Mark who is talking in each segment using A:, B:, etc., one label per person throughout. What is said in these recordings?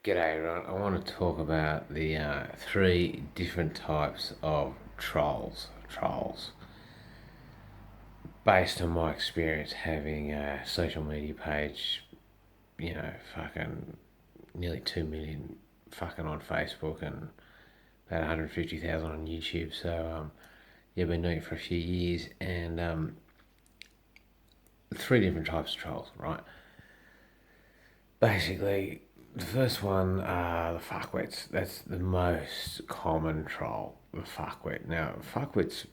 A: G'day, everyone. I want to talk about the three different types of trolls. Trolls, based on my experience having a social media page, fucking nearly 2 million fucking on Facebook and about 150,000 on YouTube. So, yeah, I've been doing it for a few years, and three different types of trolls, right? Basically, the first one are the fuckwits. That's the most common troll, the fuckwit. Now, fuckwits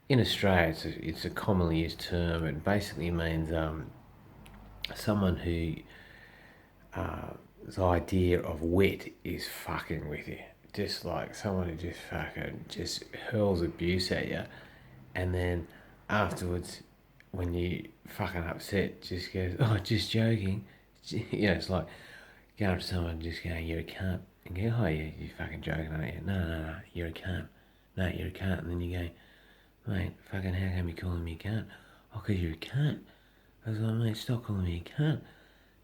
A: in Australia, it's a commonly used term. It basically means someone who the idea of wit is fucking with you. Just like someone who just fucking just hurls abuse at you, and then afterwards, when you fucking upset, just goes, "Oh, just joking." It's like going up to someone and just going, "You're a cunt," and go, "Oh yeah, you fucking joking, aren't you?" No, no, no, you're a cunt. No, you're a cunt, and then you go, "Mate, fucking how come you calling me a cunt?" "Oh, 'cause you're a cunt." I was like, "Mate, stop calling me a cunt."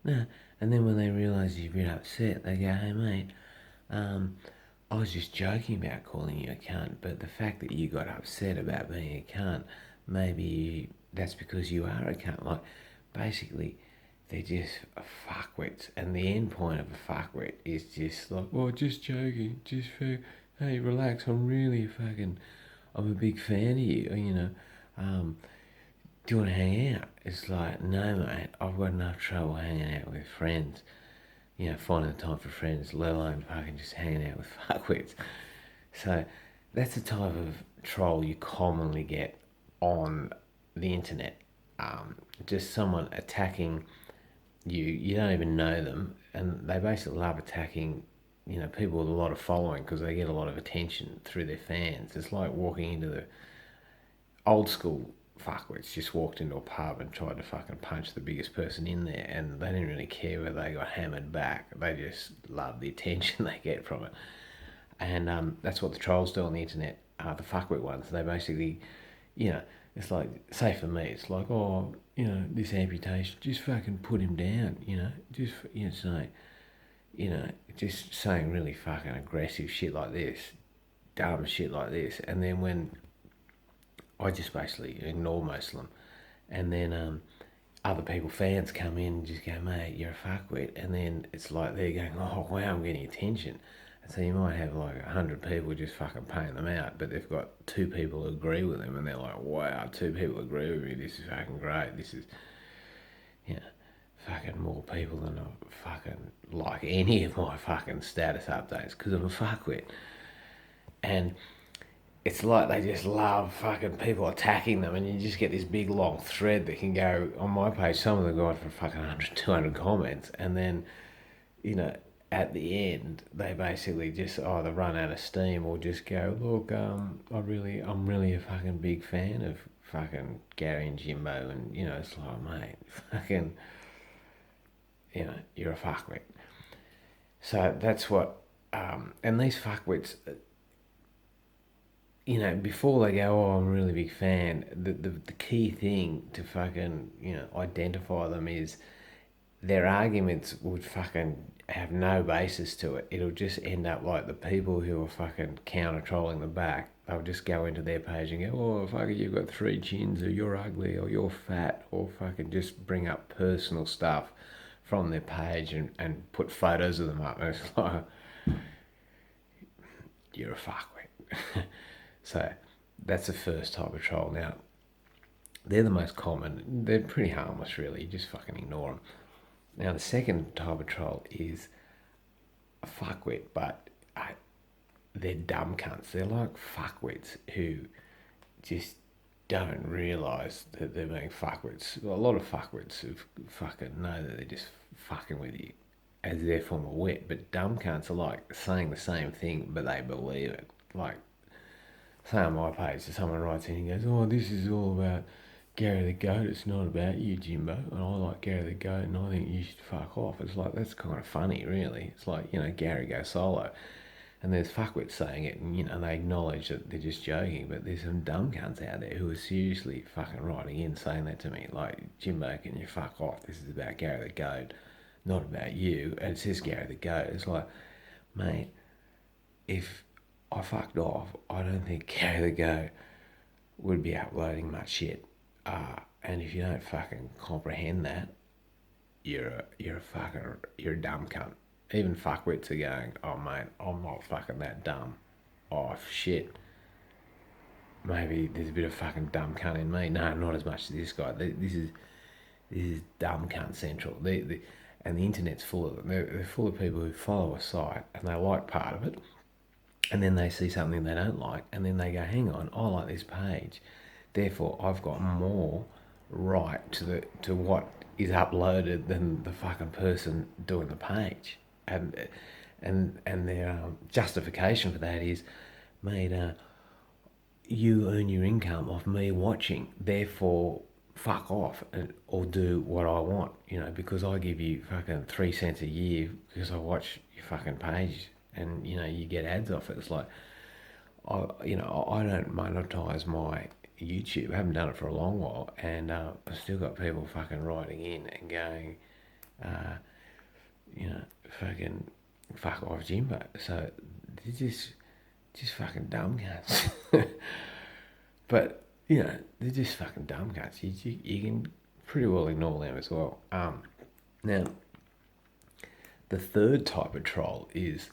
A: No, and then when they realise you're a bit upset, they go, "Hey mate, I was just joking about calling you a cunt, but the fact that you got upset about being a cunt, maybe that's because you are a cunt." Like, basically, they're just fuckwits, and the end point of a fuckwit is just like, "Oh, just joking, hey, relax, I'm a big fan of you, um, do you want to hang out?" It's like, "No, mate, I've got enough trouble hanging out with friends, finding the time for friends, let alone fucking just hanging out with fuckwits." So that's the type of troll you commonly get on the internet. Just someone attacking you. You don't even know them, and they basically love attacking, people with a lot of following because they get a lot of attention through their fans. It's like walking into the old school fuckwits just walked into a pub and tried to fucking punch the biggest person in there, and they didn't really care whether they got hammered back. They just love the attention they get from it. And that's what the trolls do on the internet. The fuckwit ones, they basically, you know, it's like, say for me, it's like, "Oh, this amputation, just fucking put him down, just, say, just saying really fucking aggressive shit like this, dumb shit like this." And then when I just basically ignore most of them. And then other people, fans, come in and just go, "Mate, you're a fuckwit." And then it's like they're going, "Oh, wow, I'm getting attention." And so you might have like 100 people just fucking paying them out, but they've got two people who agree with them, and they're like, "Wow, two people agree with me. This is fucking great. This is, you know, fucking more people than I fucking like any of my fucking status updates because I'm a fuckwit." And it's like they just love fucking people attacking them, and you just get this big long thread that can go on my page. Some of them go on for fucking 100, 200 comments, and then, you know, at the end, they basically just either run out of steam or just go, "Look, I'm really a fucking big fan of fucking Gary and Jimbo," and it's like, "Mate, fucking, you're a fuckwit." So that's what, and these fuckwits, before they go, "Oh, I'm a really big fan," the key thing to fucking, identify them is their arguments would fucking have no basis to it. It'll just end up like the people who are fucking counter trolling the back. They'll just go into their page and go, "Oh, fucking, you've got three chins, or you're ugly, or you're fat," or fucking just bring up personal stuff from their page and put photos of them up. And it's like, you're a fuckwit. So that's the first type of troll. Now, they're the most common. They're pretty harmless, really. You just fucking ignore them. Now, the second type of troll is a fuckwit, but they're dumb cunts. They're like fuckwits who just don't realise that they're being fuckwits. A lot of fuckwits who fucking know that they're just fucking with you as their form of wit, but dumb cunts are like saying the same thing, but they believe it. Like, say on my page, someone writes in and goes, "Oh, this is all about Gary the Goat. It's not about you, Jimbo. And I like Gary the Goat, and I think you should fuck off." It's like, that's kind of funny, really. It's like, Gary goes solo. And there's fuckwits saying it, and they acknowledge that they're just joking, but there's some dumb cunts out there who are seriously fucking writing in saying that to me, like, "Jimbo, can you fuck off? This is about Gary the Goat, not about you. And it says Gary the Goat. It's like, mate, if I fucked off, I don't think Gary the Goat would be uploading much shit. And if you don't fucking comprehend that, you're a dumb cunt. Even fuckwits are going, oh mate, I'm not fucking that dumb. Oh shit. Maybe there's a bit of fucking dumb cunt in me. No, not as much as this guy. This is dumb cunt central. And the internet's full of them. They're full of people who follow a site and they like part of it, and then they see something they don't like, and then they go, hang on, I like this page, therefore I've got more right to what is uploaded than the fucking person doing the page. And their justification for that is, mate, you earn your income off me watching, therefore fuck off or do what I want, because I give you fucking 3 cents a year because I watch your fucking page, and you get ads off it. It's like, I don't monetize my YouTube. I haven't done it for a long while, and I've still got people fucking writing in and going, fucking fuck off Jimbo. So they're just fucking dumb cunts. But they're just fucking dumb cunts. You can pretty well ignore them as well. Now, the third type of troll is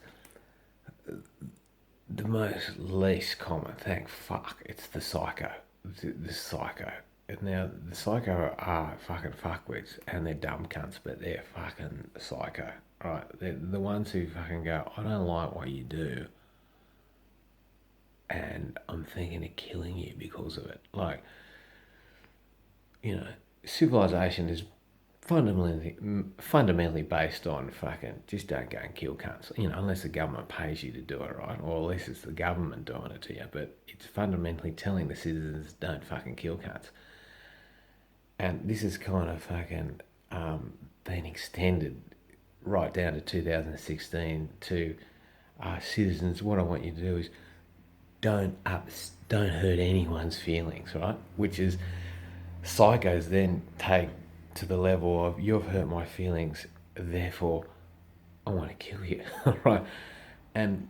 A: the most least common. Thank fuck, it's the psycho. The psycho. And now the psycho are fucking fuckwits, and they're dumb cunts, but they're fucking psycho. Right? They're the ones who fucking go, I don't like what you do, and I'm thinking of killing you because of it. Like, civilization is fundamentally based on fucking just don't go and kill cunts. Unless the government pays you to do it, right? Or unless it's the government doing it to you. But it's fundamentally telling the citizens don't fucking kill cunts. And this is kind of fucking been extended right down to 2016 to citizens. What I want you to do is don't hurt anyone's feelings, right? Which is psychos then take to the level of, you've hurt my feelings, therefore I want to kill you, right? And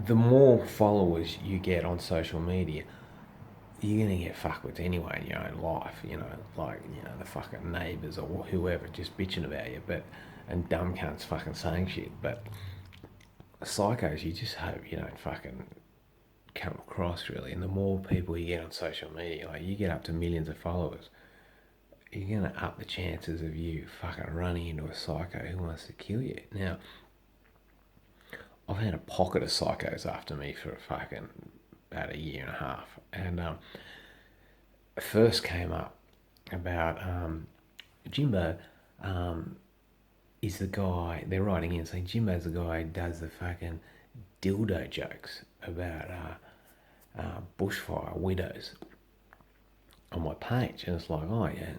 A: the more followers you get on social media, you're going to get fuckwits anyway in your own life, the fucking neighbours or whoever just bitching about you, and dumb cunts fucking saying shit. But psychos, you just hope you don't fucking come across, really. And the more people you get on social media, like you get up to millions of followers, you're going to up the chances of you fucking running into a psycho who wants to kill you. Now, I've had a pocket of psychos after me for fucking about a year and a half. And first came up about Jimbo is the guy, they're writing in saying Jimbo's the guy who does the fucking dildo jokes about bushfire widows on my page. And it's like, oh yeah,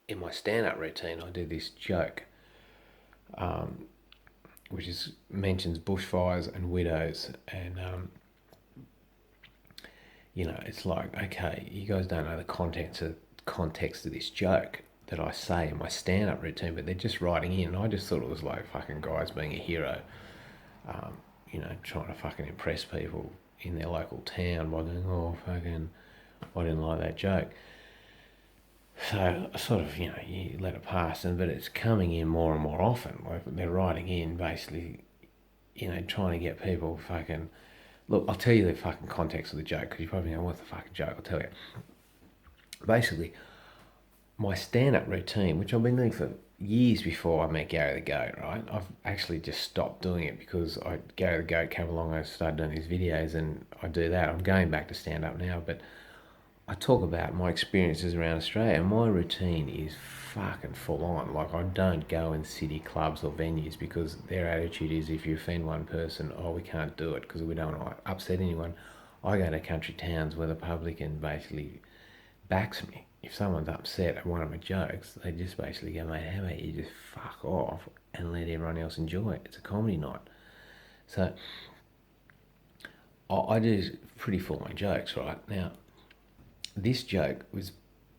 A: in my stand-up routine I do this joke which mentions bushfires and widows, and it's like, okay, you guys don't know the context of this joke that I say in my stand-up routine, but they're just writing in, and I just thought it was like fucking guys being a hero, trying to fucking impress people in their local town by going, oh fucking, I didn't like that joke. So sort of, you let it pass, but it's coming in more and more often. Like they're writing in basically, trying to get people fucking, look, I'll tell you the fucking context of the joke, because you probably know what's the fucking joke. I'll tell you. Basically, my stand-up routine, which I've been doing for years before I met Gary the Goat, right? I've actually just stopped doing it because Gary the Goat came along, I started doing these videos, and I do that. I'm going back to stand-up now, but I talk about my experiences around Australia, and my routine is fucking full on. Like, I don't go in city clubs or venues because their attitude is, if you offend one person, oh, we can't do it because we don't want to upset anyone. I go to country towns where the publican basically backs me. If someone's upset at one of my jokes, they just basically go, mate, how about you just fuck off and let everyone else enjoy it? It's a comedy night. So I do pretty full on jokes, right? Now, this joke was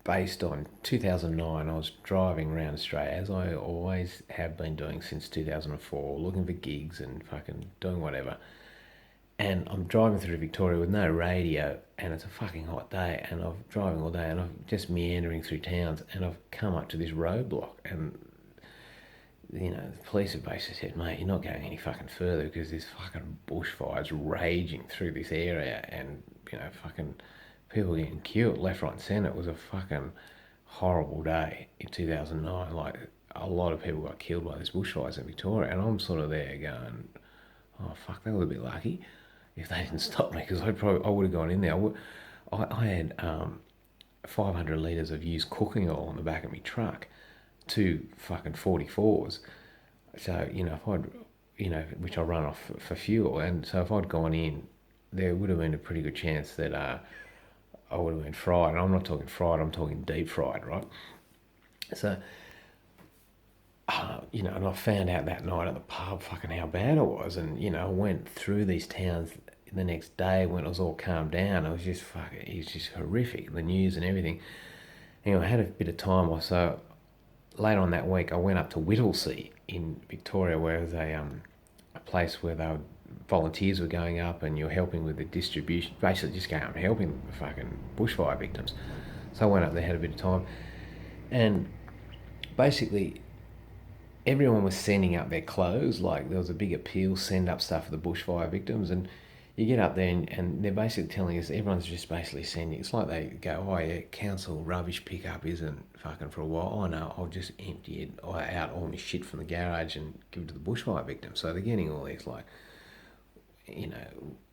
A: based on 2009. I was driving around Australia, as I always have been doing since 2004, looking for gigs and fucking doing whatever. And I'm driving through Victoria with no radio, and it's a fucking hot day, and I'm driving all day, and I'm just meandering through towns, and I've come up to this roadblock, and the police have basically said, mate, you're not going any fucking further because this fucking bushfire's raging through this area, and fucking people getting killed left, right, and centre. It was a fucking horrible day in 2009. Like, a lot of people got killed by this bushfires in Victoria, and I'm sort of there going, oh fuck, that was a bit lucky if they didn't stop me, because I would have gone in there. I had 500 litres of used cooking oil on the back of my truck, two fucking 44s. So, if which I run off for fuel. And so if I'd gone in, there would have been a pretty good chance that I would have been fried. And I'm not talking fried, I'm talking deep fried, right? So, and I found out that night at the pub fucking how bad it was. And, I went through these towns the next day when it was all calmed down. It was just horrific, the news and everything. Anyway, I had a bit of time or so. Later on that week, I went up to Whittlesea in Victoria, where there's a place where volunteers were going up, and you're helping with the distribution, basically just going up and helping the fucking bushfire victims. So I went up there, had a bit of time, and basically everyone was sending up their clothes. Like, there was a big appeal, send up stuff for the bushfire victims, and you get up there and they're basically telling us, everyone's just basically sending, it's like they go, oh yeah, council rubbish pickup isn't fucking for a while. Oh no, I'll just empty it out all my shit from the garage and give it to the bushfire victims. So they're getting all these like,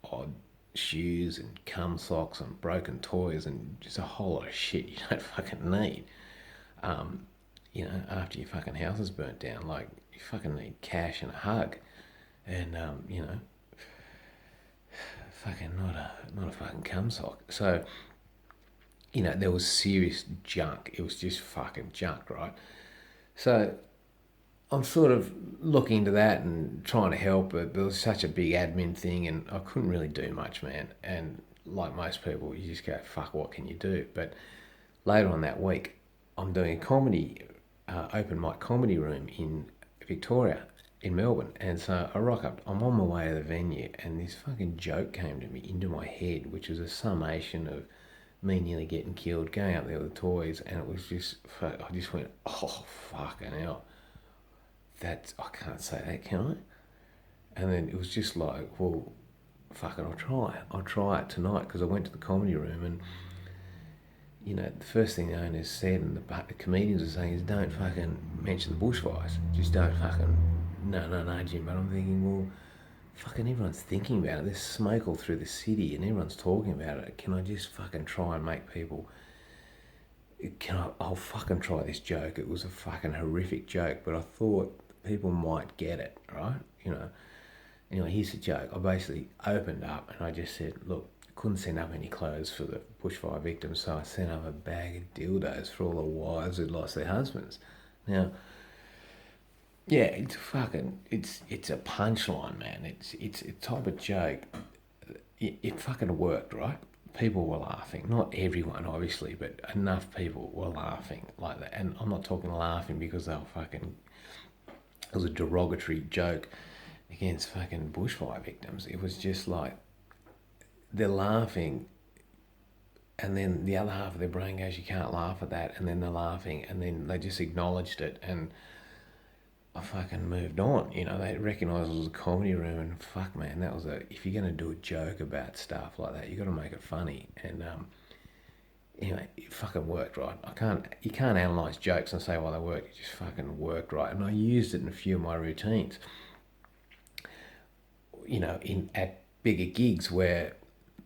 A: odd shoes and cum socks and broken toys and just a whole lot of shit you don't fucking need. After your fucking house is burnt down, like, you fucking need cash and a hug. And, fucking not a fucking cum sock. So, there was serious junk. It was just fucking junk, right? So I'm sort of looking into that and trying to help, but there was such a big admin thing, and I couldn't really do much, man. And like most people, you just go, fuck, what can you do? But later on that week, I'm doing a comedy, open mic comedy room in Victoria, in Melbourne. And so I rock up, I'm on my way to the venue, and this fucking joke came to me into my head, which was a summation of me nearly getting killed, going up there with the toys, and it was just, I just went, oh, fucking hell. I can't say that, can I? And then it was just like, well, fuck it, I'll try it tonight, because I went to the comedy room, and the first thing the owners said, and the comedians were saying, is don't fucking mention the bushfires. Just don't fucking, no, Jim. But I'm thinking, well, fucking everyone's thinking about it. There's smoke all through the city and everyone's talking about it. Can I just fucking try and make people, I'll fucking try this joke. It was a fucking horrific joke, but I thought people might get it, right? Anyway, here's the joke. I basically opened up and I just said, look, couldn't send up any clothes for the bushfire victims, so I sent up a bag of dildos for all the wives who'd lost their husbands. Now, yeah, it's a punchline, man. It's a type of joke. It fucking worked, right? People were laughing. Not everyone, obviously, but enough people were laughing like that. And I'm not talking laughing because they were fucking, it was a derogatory joke against fucking bushfire victims. It was just like, they're laughing, and then the other half of their brain goes, you can't laugh at that, and then they're laughing, and then they just acknowledged it, and I fucking moved on. They recognised it was a comedy room, and fuck, man, if you're going to do a joke about stuff like that, you got to make it funny. And anyway, it fucking worked, right? You can't analyse jokes and say, well, they work. It just fucking worked, right? And I used it in a few of my routines, at bigger gigs where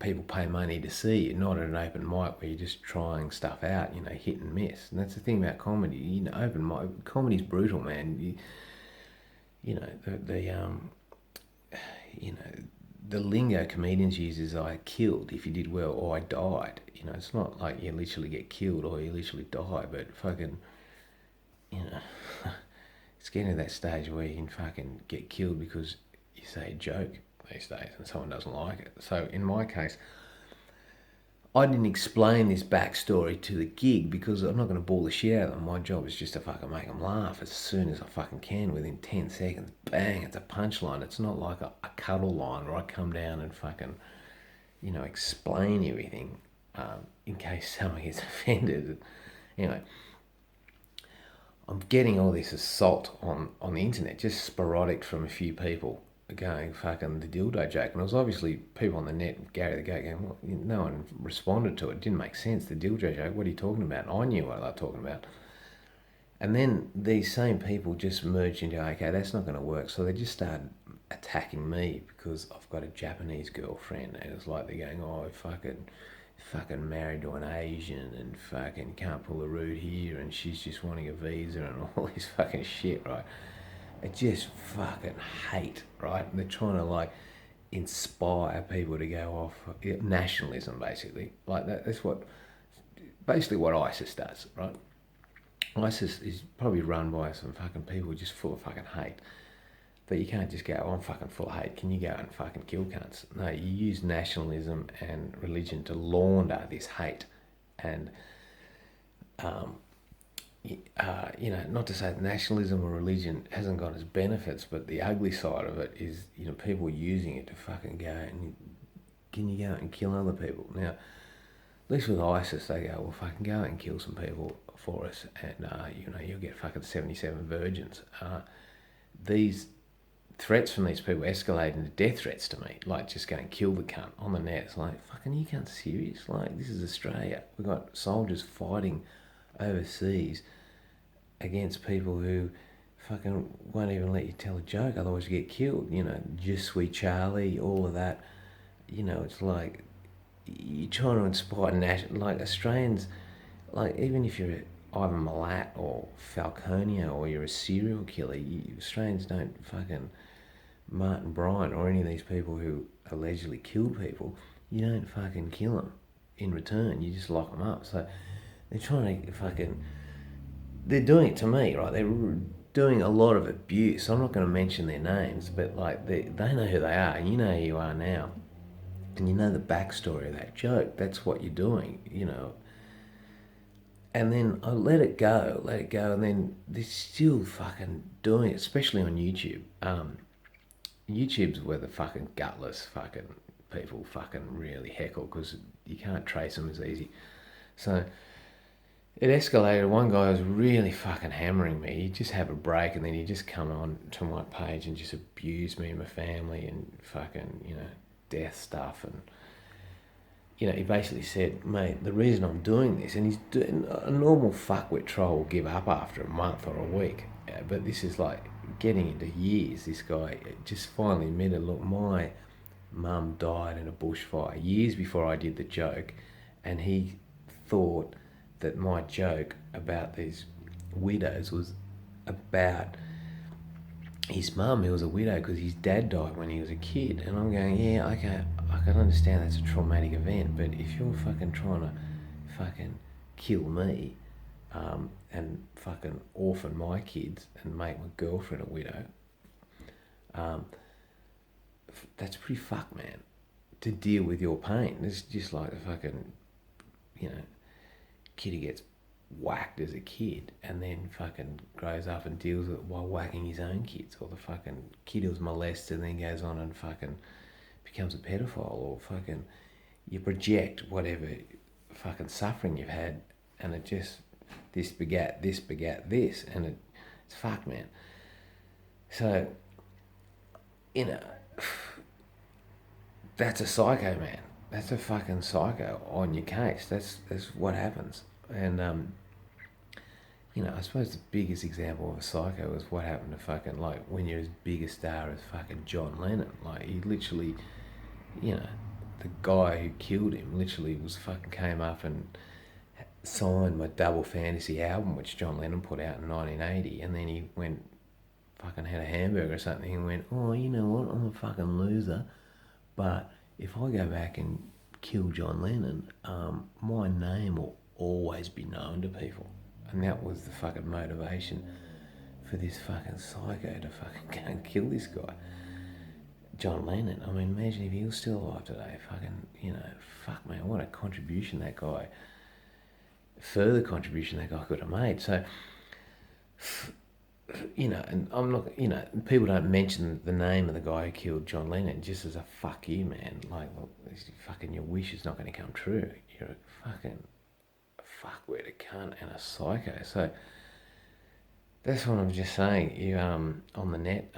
A: people pay money to see you, not at an open mic where you're just trying stuff out, hit and miss. And that's the thing about comedy. Open mic comedy's brutal, man. The lingo comedians use is I killed if you did well, or I died. It's not like you literally get killed or you literally die, but fucking, it's getting to that stage where you can fucking get killed because you say a joke these days and someone doesn't like it. So in my case, I didn't explain this backstory to the gig because I'm not going to bore the shit out of them. My job is just to fucking make them laugh as soon as I fucking can within 10 seconds. Bang, it's a punchline. It's not like a cuddle line where I come down and fucking, explain everything in case someone gets offended. Anyway, I'm getting all this assault on the internet, just sporadic from a few people going fucking the dildo joke. And it was obviously people on the net, Gary the Goat, going, well, no one responded to it. It didn't make sense. The dildo joke, what are you talking about? And I knew what they were talking about. And then these same people just merged into, okay, that's not going to work. So they just started attacking me because I've got a Japanese girlfriend. And it's like they're going, oh, fucking married to an Asian and fucking can't pull a root here and she's just wanting a visa and all this fucking shit, right? I just fucking hate, right? They're trying to like inspire people to go off nationalism, basically. Like that's basically what ISIS does, right? ISIS is probably run by some fucking people just full of fucking hate. But you can't just go, oh, I'm fucking full of hate. Can you go and fucking kill cunts? No, you use nationalism and religion to launder this hate. And not to say that nationalism or religion hasn't got its benefits, but the ugly side of it is, people using it to fucking go and can you go out and kill other people? Now, at least with ISIS, they go, well, fucking go out and kill some people for us, and you'll get fucking 77 virgins. These threats from these people escalate into death threats to me, like just go and kill the cunt on the net. It's like, fucking, you can't serious? Like, this is Australia. We've got soldiers fighting overseas against people who fucking won't even let you tell a joke, otherwise you get killed. Just Sweet Charlie, all of that. It's like you're trying to inspire like Australians, like even if you're Ivan Milat or Falconia or you're a serial killer, Australians don't fucking Martin Bryant or any of these people who allegedly killed people, you don't fucking kill them in return, you just lock them up. So they're trying to they're doing it to me, right? They're doing a lot of abuse. I'm not going to mention their names, but like they know who they are. You know who you are now. And you know the backstory of that joke. That's what you're doing, And then I let it go, and then they're still fucking doing it, especially on YouTube. YouTube's where the fucking gutless fucking people fucking really heckle because you can't trace them as easy. So it escalated. One guy was really fucking hammering me. He'd just have a break and then he'd just come on to my page and just abuse me and my family and fucking, death stuff. And, he basically said, mate, the reason I'm doing this, and he's doing a normal fuckwit troll will give up after a month or a week. But this is like getting into years. This guy just finally admitted, look, my mum died in a bushfire years before I did the joke. And he thought that my joke about these widows was about his mum, who was a widow because his dad died when he was a kid. And I'm going, yeah, okay, I can understand that's a traumatic event, but if you're fucking trying to fucking kill me and fucking orphan my kids and make my girlfriend a widow, that's pretty fucked, man, to deal with your pain. It's just like the fucking, kid who gets whacked as a kid and then fucking grows up and deals with it while whacking his own kids, or the fucking kid who was molested and then goes on and fucking becomes a pedophile, or fucking you project whatever fucking suffering you've had and it just this begat this and it's fucked, man. So that's a psycho, man. That's a fucking psycho on your case. That's what happens. And I suppose the biggest example of a psycho is what happened to fucking, like, when you're as big a star as fucking John Lennon. Like, he literally, the guy who killed him literally came up and signed my Double Fantasy album, which John Lennon put out in 1980, and then he went fucking had a hamburger or something and went, oh, you know what, I'm a fucking loser, but if I go back and kill John Lennon, my name will always be known to people. And that was the fucking motivation for this fucking psycho to fucking go and kill this guy. John Lennon. I mean, imagine if he was still alive today. Fucking, fuck man, what a contribution that guy, further contribution that guy could have made. So, and I'm not, people don't mention the name of the guy who killed John Lennon just as a fuck you, man. Like, well, fucking your wish is not going to come true. You're a fucking fuckwit, a cunt, and a psycho. So that's what I'm just saying. You on the net,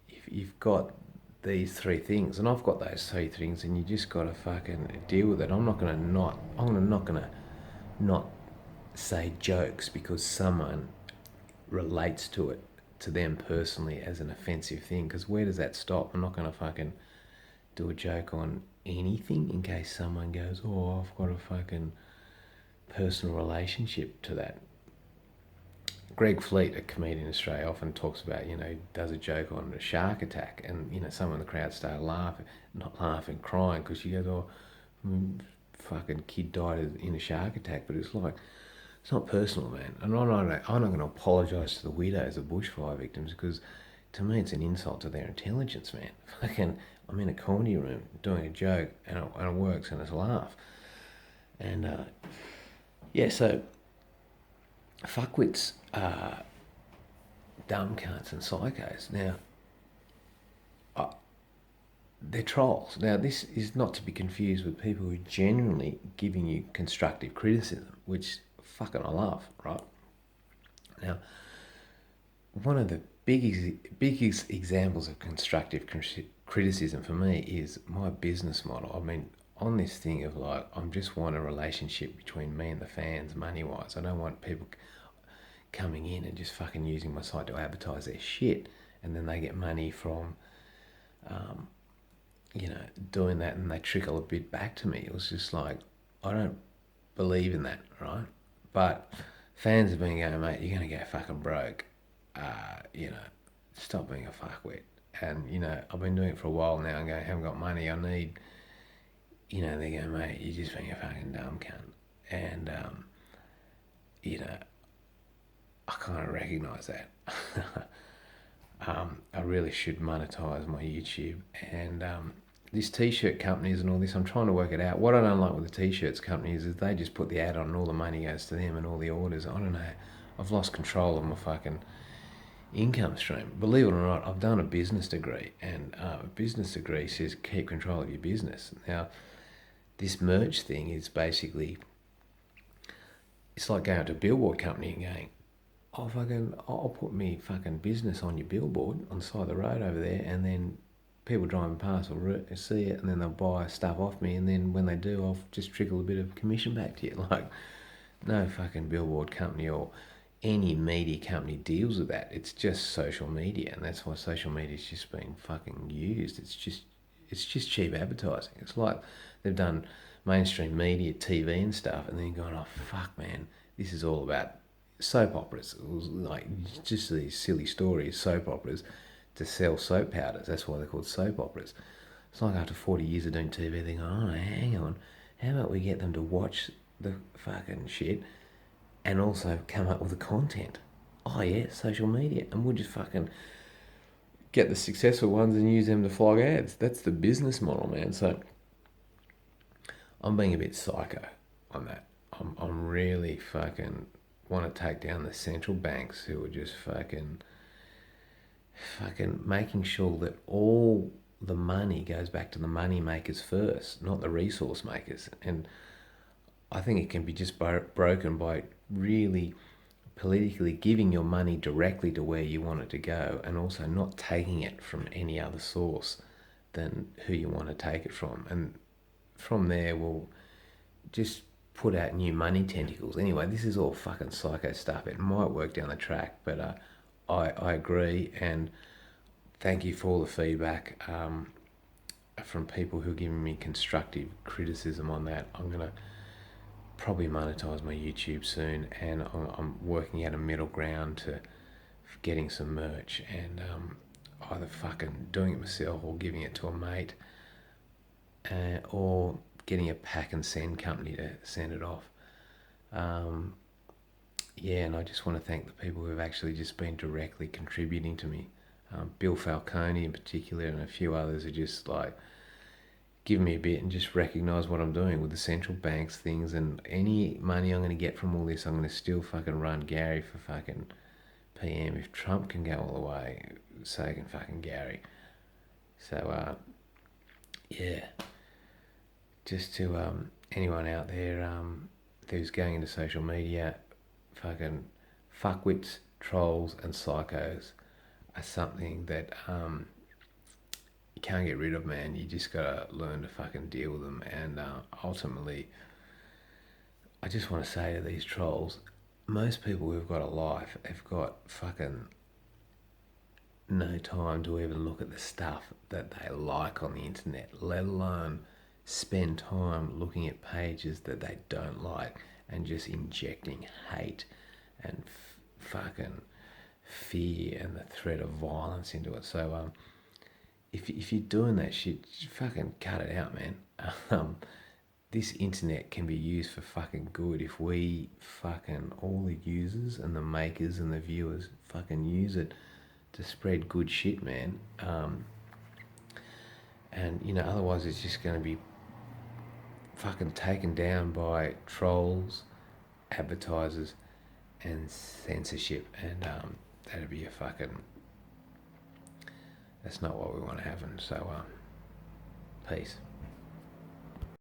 A: if you've got these three things, and I've got those three things, and you just got to fucking deal with it. I'm not gonna not say jokes because someone relates to it, to them personally, as an offensive thing, because where does that stop? I'm not going to fucking do a joke on anything in case someone goes, oh, I've got a fucking personal relationship to that. Greg Fleet, a comedian in Australia, often talks about, does a joke on a shark attack, and, someone in the crowd started laughing, not laughing, crying, because she goes, oh, fucking kid died in a shark attack, but it's like, it's not personal, man. And I'm not going to apologise to the widows of bushfire victims because, to me, it's an insult to their intelligence, man. Fucking, I'm in a comedy room doing a joke and it works and it's a laugh. And, so fuckwits are dumb cunts and psychos. Now, they're trolls. Now, this is not to be confused with people who are genuinely giving you constructive criticism, which fucking I love, right? Now, one of the biggest examples of constructive criticism for me is my business model. I mean, on this thing of like, I just want a relationship between me and the fans, money-wise. I don't want people coming in and just fucking using my site to advertise their shit, and then they get money from, doing that, and they trickle a bit back to me. It was just like, I don't believe in that, right? But fans have been going, mate, you're going to go fucking broke. Stop being a fuckwit. And, I've been doing it for a while now and going, I haven't got money, I need, they go, mate, you're just being a fucking dumb cunt. And, I kind of recognise that. I really should monetise my YouTube. And these t-shirt companies and all this, I'm trying to work it out. What I don't like with the t-shirts companies is they just put the ad on and all the money goes to them and all the orders. I don't know. I've lost control of my fucking income stream. Believe it or not, I've done a business degree, and a business degree says keep control of your business. Now, this merch thing is basically, it's like going to a billboard company and going, I'll put me fucking business on your billboard on the side of the road over there, and then people driving past will see it, and then they'll buy stuff off me, and then when they do, I'll just trickle a bit of commission back to you. Like, no fucking billboard company or any media company deals with that. It's just social media, and that's why social media's just being fucking used. It's just cheap advertising. It's like they've done mainstream media, TV and stuff, and then going, oh fuck, man, this is all about soap operas. It was like just these silly stories, soap operas, to sell soap powders. That's why they're called soap operas. It's like after 40 years of doing TV, they go, oh, hang on, how about we get them to watch the fucking shit and also come up with the content? Oh yeah, social media. And we'll just fucking get the successful ones and use them to flog ads. That's the business model, man. So I'm being a bit psycho on that. I'm really fucking want to take down the central banks who are just fucking making sure that all the money goes back to the money makers first, not the resource makers. And I think it can be just broken by really politically giving your money directly to where you want it to go, and also not taking it from any other source than who you want to take it from. And from there, we'll just put out new money tentacles. Anyway, this is all fucking psycho stuff. It might work down the track, but I agree, and thank you for all the feedback from people who are giving me constructive criticism on that. I'm going to probably monetize my YouTube soon, and I'm working out a middle ground to getting some merch, and either fucking doing it myself or giving it to a mate, or getting a pack and send company to send it off. And I just want to thank the people who have actually just been directly contributing to me. Bill Falcone in particular, and a few others are just like, give me a bit and just recognise what I'm doing with the central banks things, and any money I'm going to get from all this, I'm going to still fucking run Gary for fucking PM. If Trump can go all the way, so can fucking Gary. So, yeah, just to anyone out there who's going into social media, fucking fuckwits, trolls, and psychos are something that you can't get rid of, man. You just gotta learn to fucking deal with them. And ultimately, I just want to say to these trolls, most people who've got a life have got fucking no time to even look at the stuff that they like on the internet, let alone spend time looking at pages that they don't like and just injecting hate and fucking fear and the threat of violence into it. So if you're doing that shit, just fucking cut it out, man. This internet can be used for fucking good if we fucking, all the users and the makers and the viewers fucking use it to spread good shit, man. And, you know, otherwise it's just going to be fucking taken down by trolls, advertisers, and censorship. And that'd be a fucking, that's not what we want to happen. So, peace.